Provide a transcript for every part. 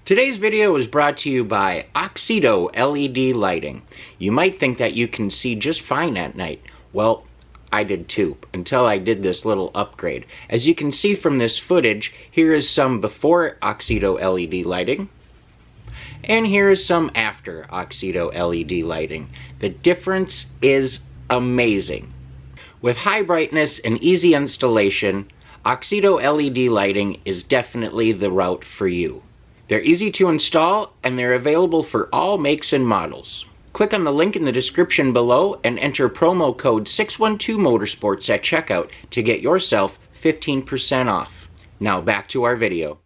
Today's video is brought to you by Oxedo LED lighting. You might think that you can see just fine at night. Well, I did too, until I did this little upgrade. As you can see from this footage, here is some before Oxedo LED lighting, and here is some after Oxedo LED lighting. The difference is amazing. With high brightness and easy installation, Oxedo LED lighting is definitely the route for you. They're easy to install, and they're available for all makes and models. Click on the link in the description below and enter promo code 612motorsports at checkout to get yourself 15% off. Now back to our video.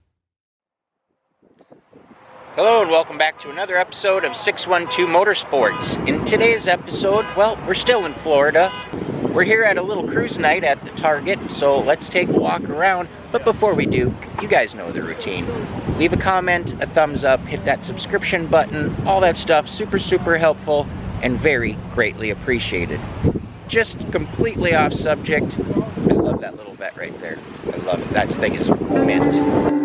Hello and welcome back to another episode of 612 Motorsports. In today's episode, well, we're still in Florida. We're here at a little cruise night at the Target, so let's take a walk around. But before we do, you guys know the routine. Leave a comment, a thumbs up, hit that subscription button, all that stuff, super helpful and very greatly appreciated. Just completely off subject, I love that little vet right there. I love it. That thing is mint.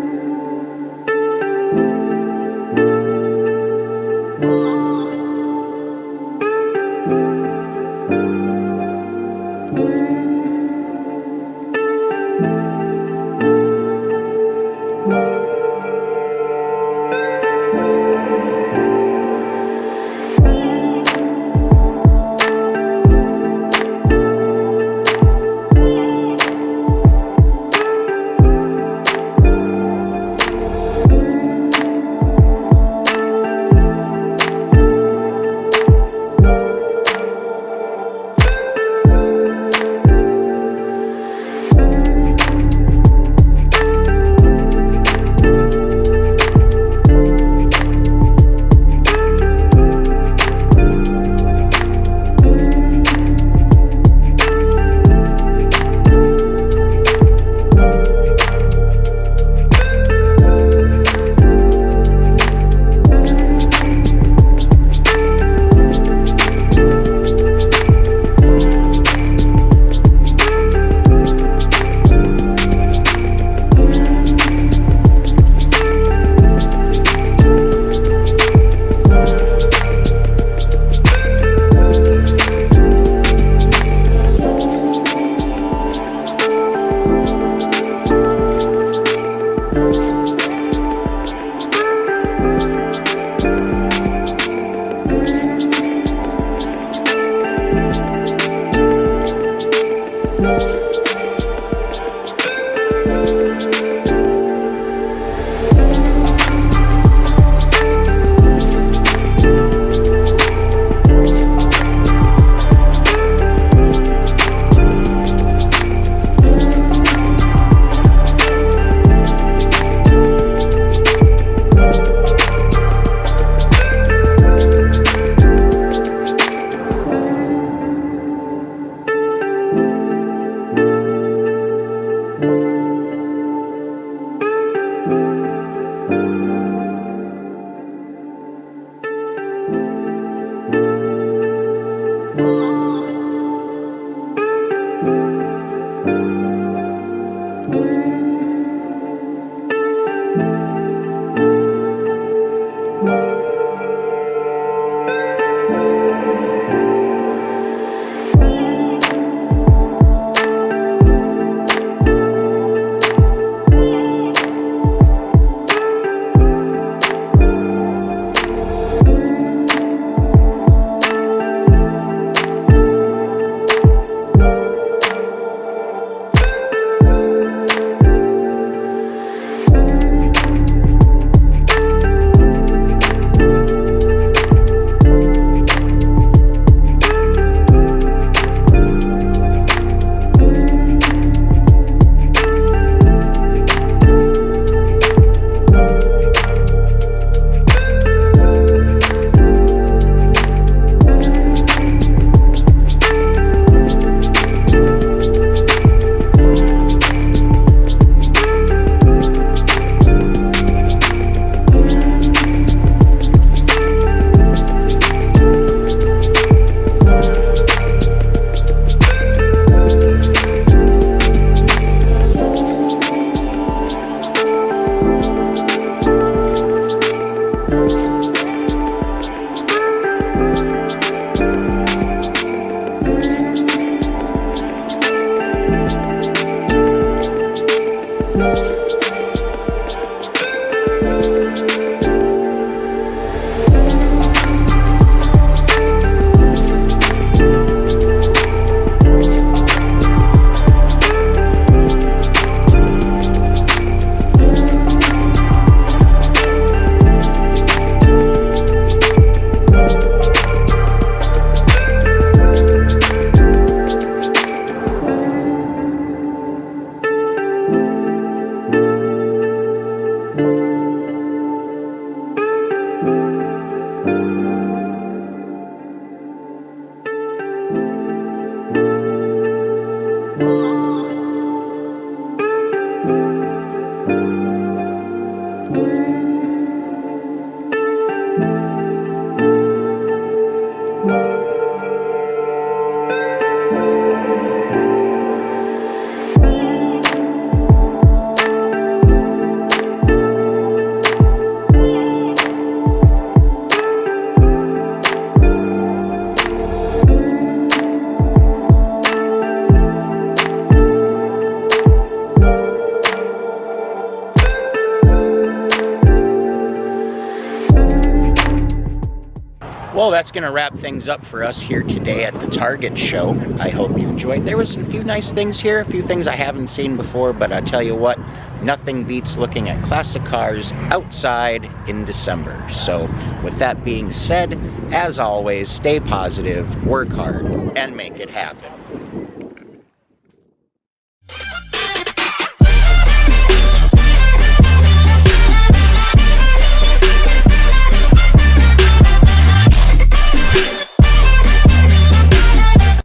Well, that's going to wrap things up for us here today at the Target show. I hope you enjoyed. There was a few nice things here, a few things I haven't seen before, but I tell you what, nothing beats looking at classic cars outside in December. So with that being said, as always, stay positive, work hard, and make it happen.